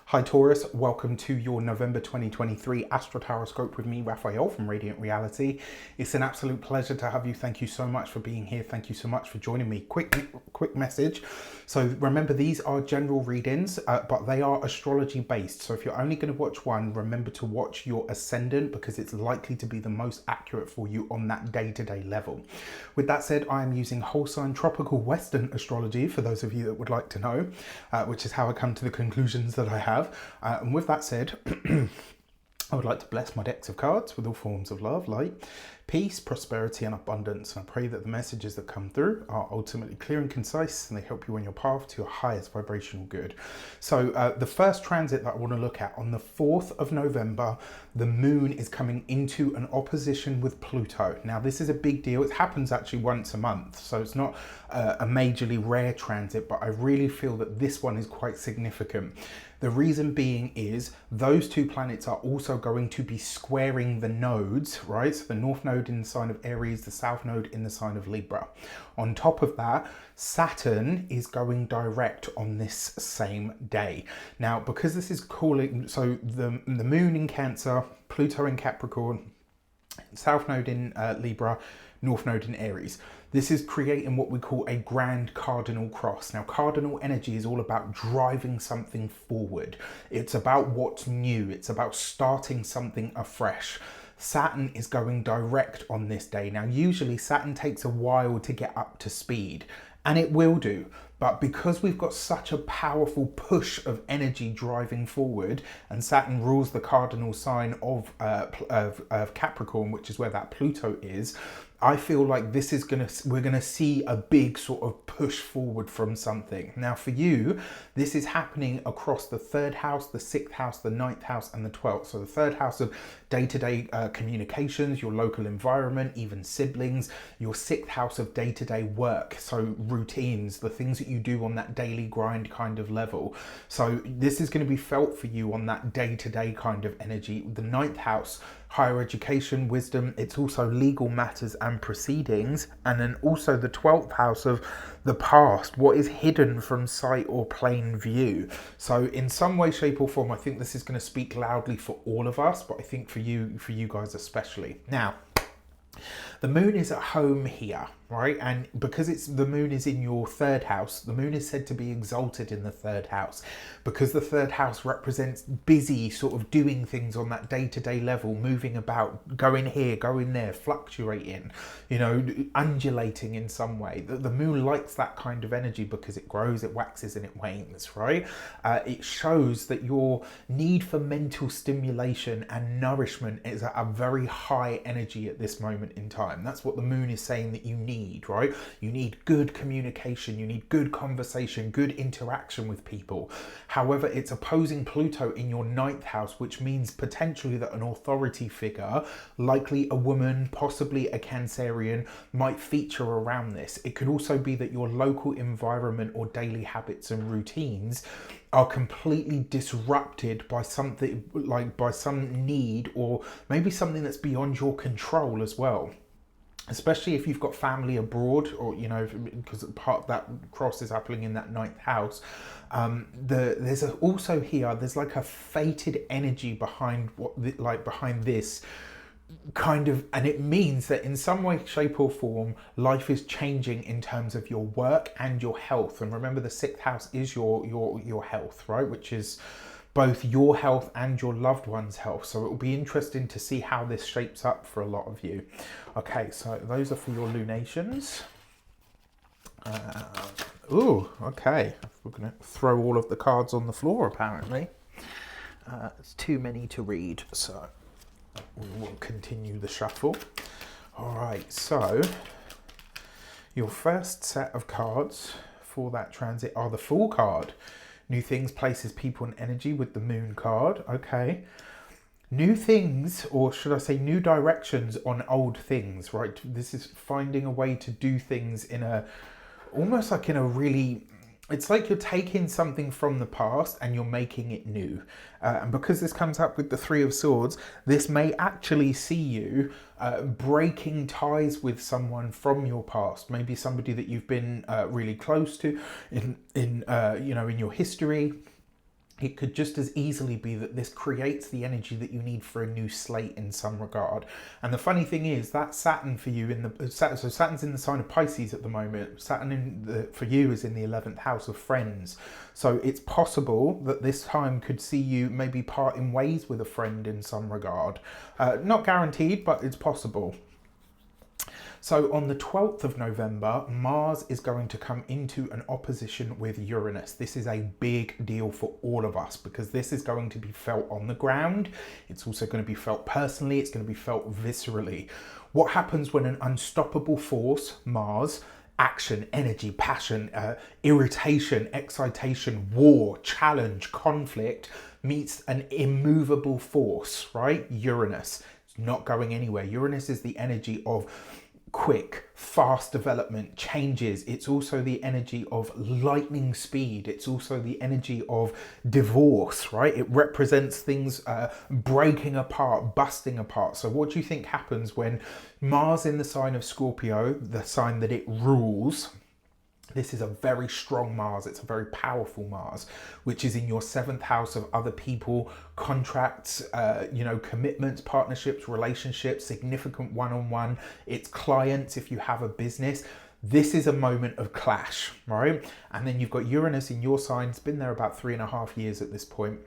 Hi Taurus, welcome to your November 2023 Astro-Tarot with me, Raphael from Radiant Reality. It's an absolute pleasure to have you. Thank you so much for being here. Thank you so much for joining me. Quick message. So remember, these are general readings, but they are astrology based. So if you're only going to watch one, remember to watch your ascendant because it's likely to be the most accurate for you on that day-to-day level. With that said, I am using whole sign tropical Western astrology for those of you that would like to know, which is how I come to the conclusions that I have. And with that said, I would like to bless my decks of cards with all forms of love, light, peace, prosperity and abundance. And I pray that the messages that come through are ultimately clear and concise and they help you on your path to your highest vibrational good. So the first transit that I want to look at on the 4th of November, the moon is coming into an opposition with Pluto. Now this is a big deal. It happens actually once a month. So it's not a majorly rare transit, but I really feel that this one is quite significant. The reason being is those two planets are also going to be squaring the nodes, right? So the north node in the sign of Aries, the south node in the sign of Libra. On top of that, Saturn is going direct on this same day. Now, because this is calling, so the moon in Cancer, Pluto in Capricorn, south node in Libra, north node in Aries. This is creating what we call a grand cardinal cross. Now, cardinal energy is all about driving something forward. It's about what's new. It's about starting something afresh. Saturn is going direct on this day. Now, usually Saturn takes a while to get up to speed, and it will do. But because we've got such a powerful push of energy driving forward, and Saturn rules the cardinal sign of Capricorn, which is where that Pluto is, I feel like we're gonna see a big sort of push forward from something. Now for you, this is happening across the 3rd house, the 6th house, the 9th house, and the 12th. So the 3rd house of day-to-day communications, your local environment, even siblings, your 6th house of day-to-day work, so routines, the things that you do on that daily grind kind of level. So this is going to be felt for you on that day-to-day kind of energy. The 9th house, higher education, wisdom, it's also legal matters and proceedings, and then also the 12th house of the past, what is hidden from sight or plain view. So in some way, shape or form, I think this is going to speak loudly for all of us, but I think for you guys especially. Now, the moon is at home here, right? And because the moon is in your 3rd house, the moon is said to be exalted in the 3rd house because the 3rd house represents busy sort of doing things on that day-to-day level, moving about, going here, going there, fluctuating, you know, undulating in some way. The moon likes that kind of energy because it grows, it waxes and it wanes, right? It shows that your need for mental stimulation and nourishment is at a very high energy at this moment in time. That's what the moon is saying that you need, right? You need good communication, you need good conversation, good interaction with people. However, it's opposing Pluto in your 9th house, which means potentially that an authority figure, likely a woman, possibly a Cancerian, might feature around this. It could also be that your local environment or daily habits and routines are completely disrupted by something, like by some need or maybe something that's beyond your control as well. Especially if you've got family abroad, or, you know, because part of that cross is happening in that 9th house. There's also here, there's like a fated energy behind behind this kind of, and it means that in some way, shape or form, life is changing in terms of your work and your health. And remember, the 6th house is your health, right? Which is both your health and your loved one's health. So it will be interesting to see how this shapes up for a lot of you. Okay, so those are for your lunations. Okay. We're going to throw all of the cards on the floor, apparently. It's too many to read, so we will continue the shuffle. All right, so your first set of cards for that transit are the Fool card. New things, places, people and energy with the Moon card. Okay. New things, or should I say new directions on old things, right? This is finding a way to do things in a, almost like in a really, it's like you're taking something from the past and you're making it new. And because this comes up with the 3 of Swords, this may actually see you breaking ties with someone from your past. Maybe somebody that you've been really close to in your history. it could just as easily be that this creates the energy that you need for a new slate in some regard. And the funny thing is that Saturn for you so Saturn's in the sign of Pisces at the moment. Saturn for you is in the 11th house of friends. So it's possible that this time could see you maybe parting ways with a friend in some regard. Not guaranteed, but it's possible. So on the 12th of November, Mars is going to come into an opposition with Uranus. This is a big deal for all of us because this is going to be felt on the ground. It's also going to be felt personally. It's going to be felt viscerally. What happens when an unstoppable force, Mars, action, energy, passion, irritation, excitation, war, challenge, conflict, meets an immovable force, right? Uranus. It's not going anywhere. Uranus is the energy of quick, fast development, changes. It's also the energy of lightning speed. It's also the energy of divorce, right? It represents things breaking apart, busting apart. So what do you think happens when Mars in the sign of Scorpio, the sign that it rules? This is a very strong Mars. It's a very powerful Mars, which is in your 7th house of other people, contracts, commitments, partnerships, relationships, significant one-on-one. It's clients if you have a business. This is a moment of clash, right? And then you've got Uranus in your sign. It's been there about 3.5 years at this point.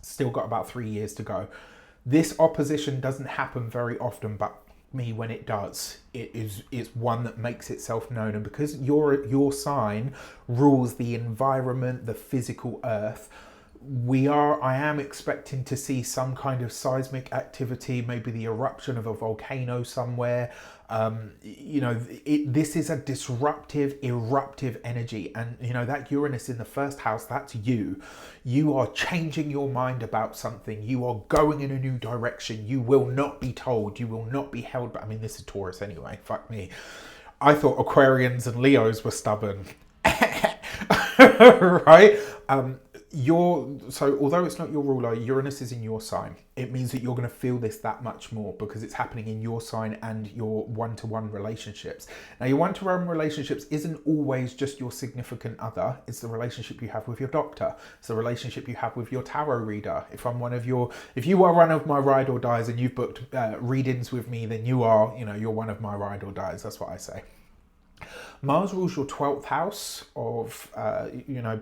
Still got about 3 years to go. This opposition doesn't happen very often, but when it does, it's one that makes itself known. And because your sign rules the environment, the physical earth, I am expecting to see some kind of seismic activity, maybe the eruption of a volcano somewhere. This is a disruptive, eruptive energy. And, that Uranus in the 1st house, that's you. You are changing your mind about something. You are going in a new direction. You will not be told. You will not be held back. I mean, this is Taurus anyway. Fuck me. I thought Aquarians and Leos were stubborn. Right? So although it's not your ruler, Uranus is in your sign. It means that you're going to feel this that much more because it's happening in your sign and your one-to-one relationships. Now, your one-to-one relationships isn't always just your significant other. It's the relationship you have with your doctor. It's the relationship you have with your tarot reader. If you are one of my ride or dies and you've booked readings with me, then you're one of my ride or dies. That's what I say. Mars rules your 12th house of,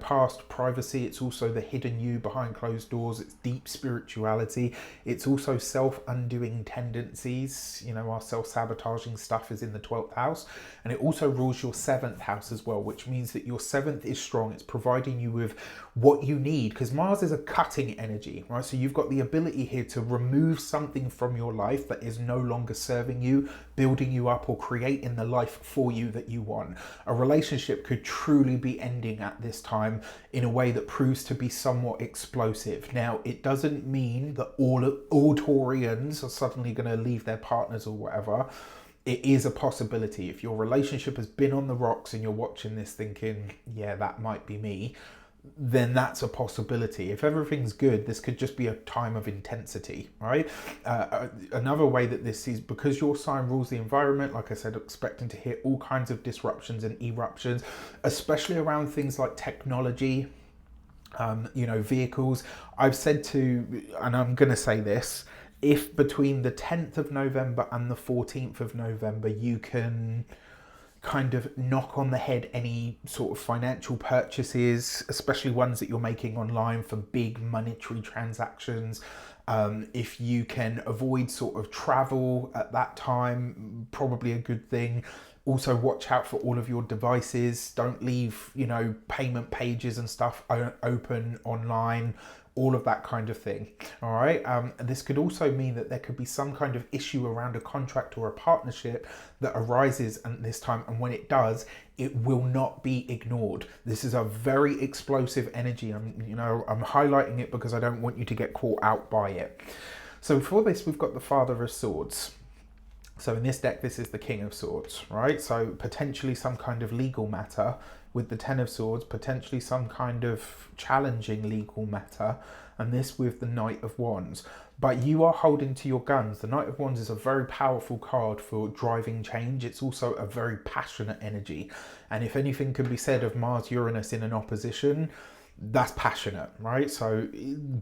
past privacy. It's also the hidden you behind closed doors. It's deep spirituality. It's also self-undoing tendencies. Our self-sabotaging stuff is in the 12th house. And it also rules your 7th house as well, which means that your 7th is strong. It's providing you with what you need because Mars is a cutting energy, right? So you've got the ability here to remove something from your life that is no longer serving you, building you up, or creating the life for you that you want. A relationship could truly be ending at this time in a way that proves to be somewhat explosive. Now, it doesn't mean that all Taurians are suddenly going to leave their partners or whatever. It is a possibility. If your relationship has been on the rocks and you're watching this thinking, yeah, that might be me, then that's a possibility. If everything's good, this could just be a time of intensity, right? Another way that this is, because your sign rules the environment, like I said, expecting to hear all kinds of disruptions and eruptions, especially around things like technology, vehicles. I've said and I'm going to say this, if between the 10th of November and the 14th of November, you can kind of knock on the head any sort of financial purchases, especially ones that you're making online for big monetary transactions. If you can avoid sort of travel at that time, probably a good thing. Also, watch out for all of your devices. Don't leave, payment pages and stuff open online. All of that kind of thing. All right. This could also mean that there could be some kind of issue around a contract or a partnership that arises at this time. And when it does, it will not be ignored. This is a very explosive energy. I'm highlighting it because I don't want you to get caught out by it. So for this, we've got the Father of Swords. So in this deck, this is the King of Swords, right? So potentially some kind of legal matter with the Ten of Swords, potentially some kind of challenging legal matter, and this with the Knight of Wands. But you are holding to your guns. The Knight of Wands is a very powerful card for driving change. It's also a very passionate energy. And if anything can be said of Mars Uranus in an opposition, that's passionate, right? So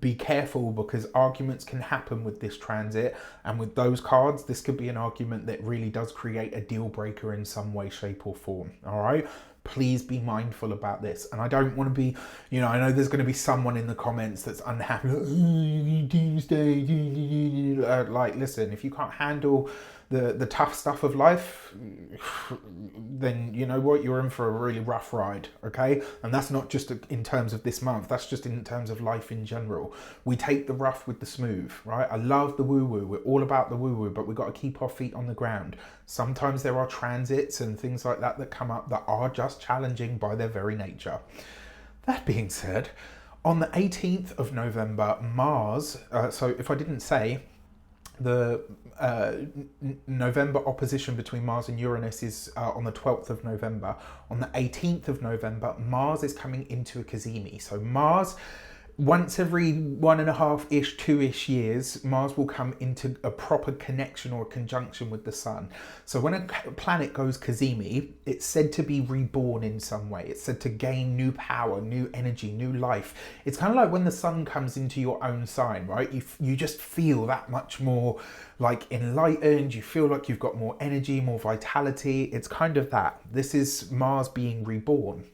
be careful, because arguments can happen with this transit, and with those cards, this could be an argument that really does create a deal breaker in some way, shape or form. All right, please be mindful about this. And I don't want to be, you know, I know there's going to be someone in the comments that's unhappy, doomsday, like, listen, if you can't handle the tough stuff of life, then you know what, you're in for a really rough ride, okay? And that's not just in terms of this month, that's just in terms of life in general. We take the rough with the smooth, right? I love the woo-woo, we're all about the woo-woo, but we've got to keep our feet on the ground. Sometimes there are transits and things like that that come up that are just challenging by their very nature. That being said, on the 18th of November, Mars, so if I didn't say, the November opposition between Mars and Uranus is on the 12th of November. On the 18th of November, Mars is coming into a Cazimi. So Mars, once every 1.5-ish, 2-ish years, Mars will come into a proper connection or a conjunction with the Sun. So when a planet goes Cazimi, it's said to be reborn in some way. It's said to gain new power, new energy, new life. It's kind of like when the Sun comes into your own sign, right? You just feel that much more like enlightened. You feel like you've got more energy, more vitality. It's kind of that. This is Mars being reborn,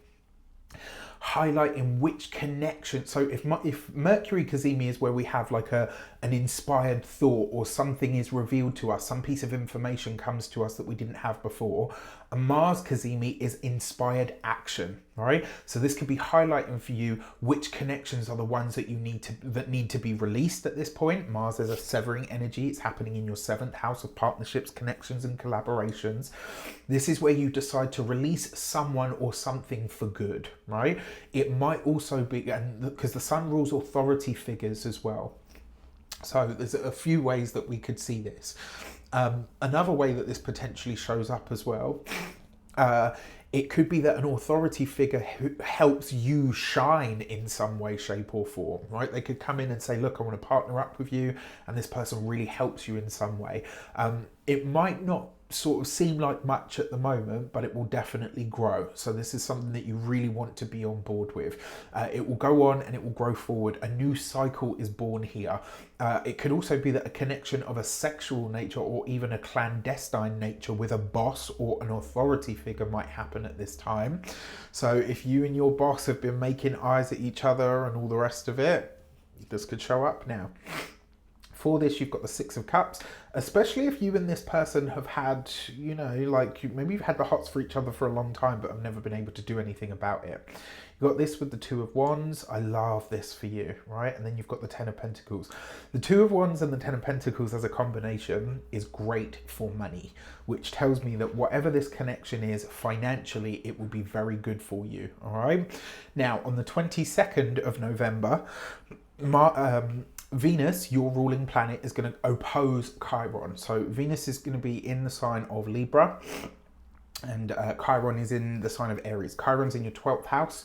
highlighting which connection. So if Mercury Cazimi is where we have like an inspired thought, or something is revealed to us, some piece of information comes to us that we didn't have before, a Mars Cazimi is inspired action, right? So this could be highlighting for you which connections are the ones that need to be released at this point. Mars is a severing energy. It's happening in your 7th house of partnerships, connections and collaborations. This is where you decide to release someone or something for good, right? It might also be, and because the Sun rules authority figures as well. So there's a few ways that we could see this. Another way that this potentially shows up as well, it could be that an authority figure who helps you shine in some way, shape or form, right? They could come in and say, look, I want to partner up with you, and this person really helps you in some way. It might not sort of seem like much at the moment, but it will definitely grow. So this is something that you really want to be on board with. It will go on and it will grow forward. A new cycle is born here. It could also be that a connection of a sexual nature or even a clandestine nature with a boss or an authority figure might happen at this time. So if you and your boss have been making eyes at each other and all the rest of it, this could show up now. For this, you've got the 6 of Cups, especially if you and this person have had, you know, like maybe you've had the hots for each other for a long time, but have never been able to do anything about it. You've got this with the 2 of Wands. I love this for you, right? And then you've got the 10 of Pentacles. The 2 of Wands and the 10 of Pentacles as a combination is great for money, which tells me that whatever this connection is financially, it will be very good for you, all right? Now, on the 22nd of November, Venus, your ruling planet, is going to oppose Chiron. So Venus is going to be in the sign of Libra, and Chiron is in the sign of Aries. Chiron's in your 12th house,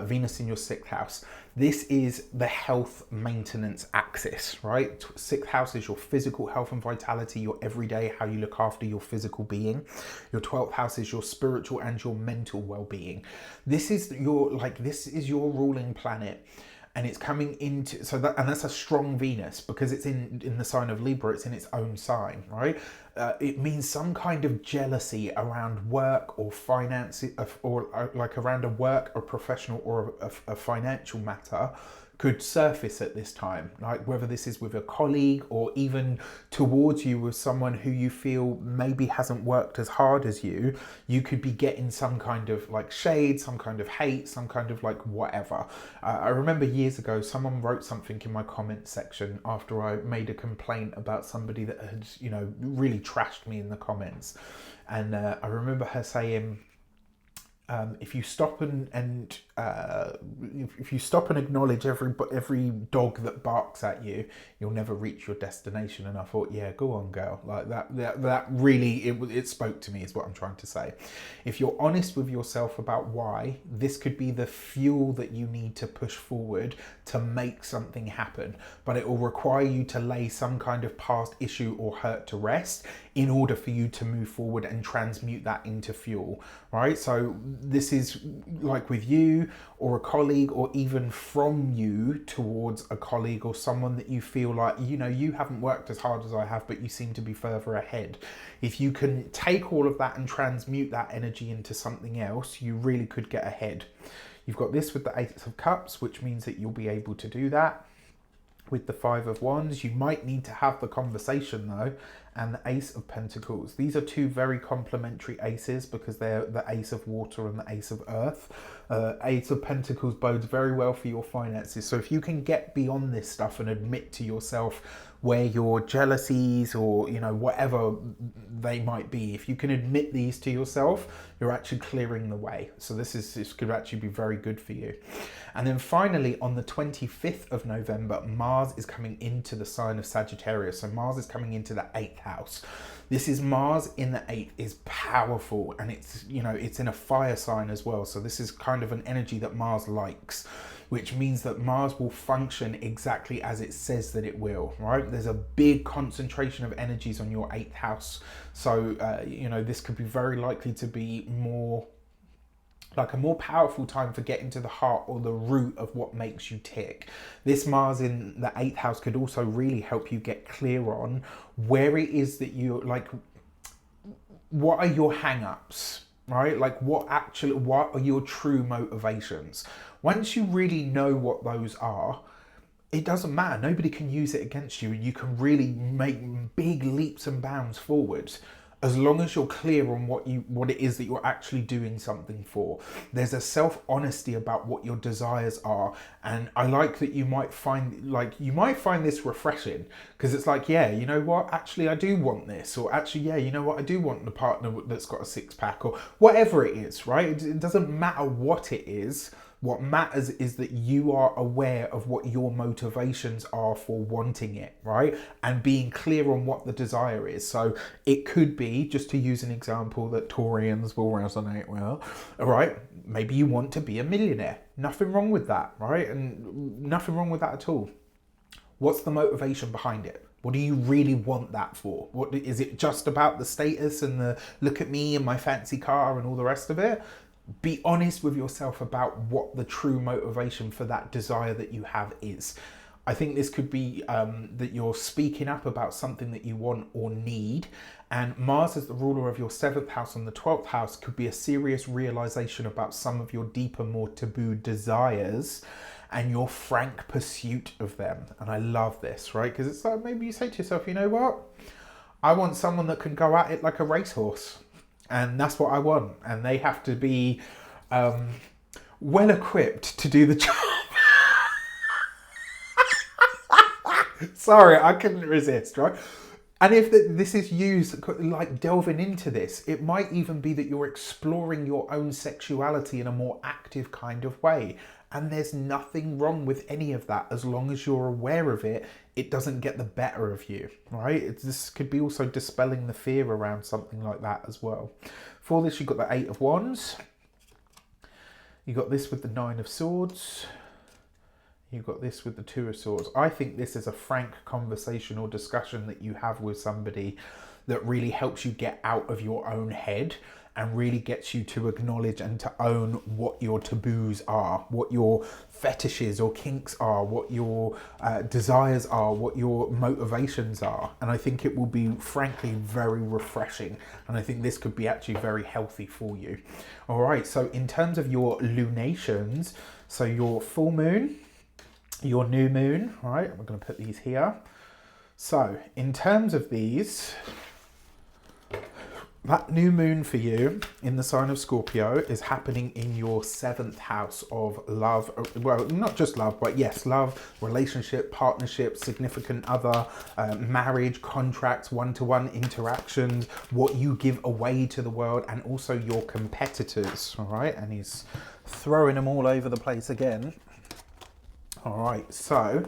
Venus in your 6th house. This is the health maintenance axis, right? 6th house is your physical health and vitality, your everyday, how you look after your physical being. Your 12th house is your spiritual and your mental well-being. This is your ruling planet. And it's coming into, and that's a strong Venus, because it's in the sign of Libra, it's in its own sign, right? It means some kind of jealousy around work or finance, or like around a work or professional or a financial matter could surface at this time, like whether this is with a colleague or even towards you with someone who you feel maybe hasn't worked as hard as you could be getting some kind of like shade, some kind of hate, some kind of like whatever. I remember years ago, someone wrote something in my comment section after I made a complaint about somebody that had, you know, really trashed me in the comments. And I remember her saying, if you stop and acknowledge every dog that barks at you, you'll never reach your destination. And I thought, yeah, go on, girl. Like that really, it spoke to me, is what I'm trying to say. If you're honest with yourself about why, this could be the fuel that you need to push forward to make something happen. But it will require you to lay some kind of past issue or hurt to rest in order for you to move forward and transmute that into fuel, right? So this is like with you, you or a colleague, or even from you towards a colleague or someone that you feel like, you know, you haven't worked as hard as I have, but you seem to be further ahead. If you can take all of that and transmute that energy into something else, you really could get ahead. You've got this with the Ace of Cups, which means that you'll be able to do that. With the Five of Wands, you might need to have the conversation though, and the Ace of Pentacles. These are two very complementary aces because they're the Ace of Water and the Ace of Earth. Ace of Pentacles bodes very well for your finances. So if you can get beyond this stuff and admit to yourself where your jealousies or, you know, whatever they might be, if you can admit these to yourself, you're actually clearing the way. So this could actually be very good for you. And then finally, on the 25th of November, Mars is coming into the sign of Sagittarius. So Mars is coming into the 8th house. This is Mars in the 8th is powerful, and it's, you know, it's in a fire sign as well. So this is kind of an energy that Mars likes, which means that Mars will function exactly as it says that it will, right? There's a big concentration of energies on your 8th house. So, you know, this could be very likely to be more like a more powerful time for getting to the heart or the root of what makes you tick. This Mars in the 8th house could also really help you get clear on where it is that you like, what are your hang-ups, right? Like what are your true motivations? Once you really know what those are, it doesn't matter. Nobody can use it against you. You can really make big leaps and bounds forwards, as long as you're clear on what it is that you're actually doing something for. There's a self-honesty about what your desires are. And I like that you might find this refreshing, because it's like, yeah, you know what, actually I do want this, or actually, yeah, you know what, I do want the partner that's got a six-pack, or whatever it is, right? It doesn't matter what it is. What matters is that you are aware of what your motivations are for wanting it, right? And being clear on what the desire is. So it could be, just to use an example that Taurians will resonate well, all right? Maybe you want to be a millionaire. Nothing wrong with that, right? And nothing wrong with that at all. What's the motivation behind it? What do you really want that for? What is it, just about the status and the look at me and my fancy car and all the rest of it? Be honest with yourself about what the true motivation for that desire that you have is. I think this could be that you're speaking up about something that you want or need. And Mars as the ruler of your 7th house and the 12th house could be a serious realization about some of your deeper, more taboo desires and your frank pursuit of them. And I love this, right? Because it's like, maybe you say to yourself, you know what? I want someone that can go at it like a racehorse. And that's what I want. And they have to be well equipped to do the job. Sorry, I couldn't resist, right? And if this is used, like delving into this, it might even be that you're exploring your own sexuality in a more active kind of way. And there's nothing wrong with any of that, as long as you're aware of it. It doesn't get the better of you, right? This could be also dispelling the fear around something like that as well. For this, you've got the 8 of Wands. You've got this with the 9 of Swords. You've got this with the 2 of Swords. I think this is a frank conversation or discussion that you have with somebody that really helps you get out of your own head and really gets you to acknowledge and to own what your taboos are, what your fetishes or kinks are, what your desires are, what your motivations are. And I think it will be, frankly, very refreshing. And I think this could be actually very healthy for you. All right, so in terms of your lunations, so your full moon, your new moon, right? I'm going to put these here. So in terms of these, that new moon for you in the sign of Scorpio is happening in your 7th house of love. Well, not just love, but yes, love, relationship, partnership, significant other, marriage, contracts, one-to-one interactions, what you give away to the world, and also your competitors, all right? And he's throwing them all over the place again. All right, so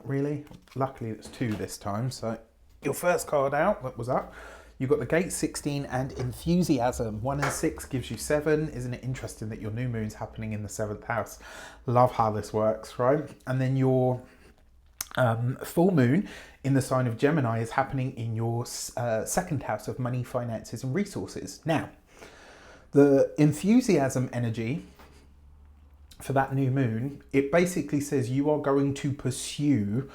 really, luckily it's 2 this time. So your first card out, that was up. You've got the Gate 16 and Enthusiasm. 1 and 6 gives you 7. Isn't it interesting that your new moon's happening in the 7th house? Love how this works, right? And then your full moon in the sign of Gemini is happening in your 2nd house of money, finances and resources. Now, The enthusiasm energy for that new moon, it basically says you are going to pursue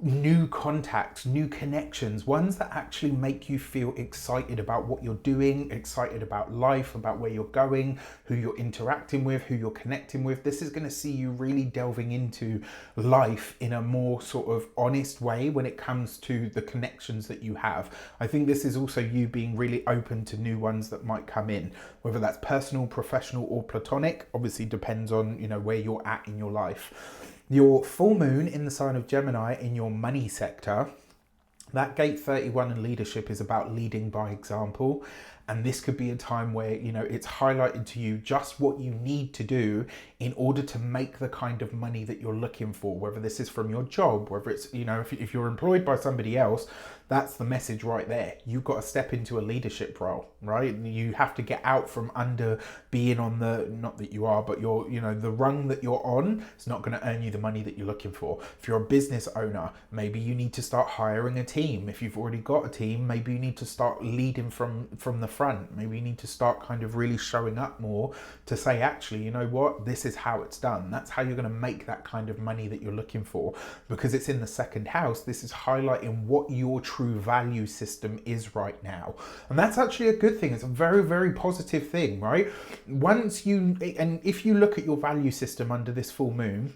new contacts, new connections, ones that actually make you feel excited about what you're doing, excited about life, about where you're going, who you're interacting with, who you're connecting with. This is going to see you really delving into life in a more sort of honest way when it comes to the connections that you have. I think this is also you being really open to new ones that might come in, whether that's personal, professional, or platonic. Obviously depends on, you know, where you're at in your life. Your full moon in the sign of Gemini in your money sector, that gate 31 in leadership is about leading by example. And this could be a time where, you know, it's highlighted to you just what you need to do in order to make the kind of money that you're looking for, whether this is from your job, whether it's, you know, if you're employed by somebody else, that's the message right there. You've got to step into a leadership role, right? You have to get out from under being on the, not that you are, but you're, you know, the rung that you're on is not going to earn you the money that you're looking for. If you're a business owner, maybe you need to start hiring a team. If you've already got a team, maybe you need to start leading from the front. Maybe you need to start kind of really showing up more to say, actually, you know what, this is how it's done. That's how you're going to make that kind of money that you're looking for, because it's in the second house. This is highlighting what your true value system is right now. And that's actually a good thing. It's a very, very positive thing, right? Once you, and if you look at your value system under this full moon,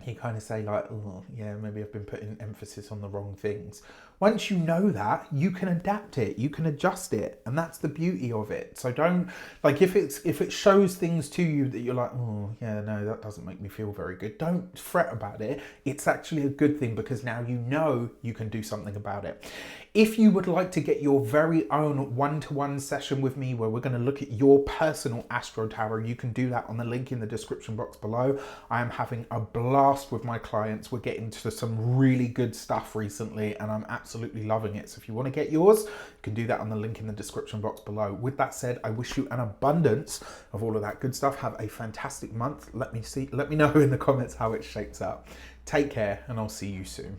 you kind of say like, oh yeah, maybe I've been putting emphasis on the wrong things. Once you know that, you can adapt it, you can adjust it, and that's the beauty of it. So don't, like, if it shows things to you that you're like, oh yeah, no, that doesn't make me feel very good, don't fret about it. It's actually a good thing, because now you know you can do something about it. If you would like to get your very own one-to-one session with me where we're going to look at your personal Astro Tarot, you can do that on the link in the description box below. I am having a blast with my clients. We're getting to some really good stuff recently, and I'm absolutely loving it. So if you want to get yours, you can do that on the link in the description box below. With that said, I wish you an abundance of all of that good stuff. Have a fantastic month. Let me know in the comments how it shapes up. Take care, and I'll see you soon.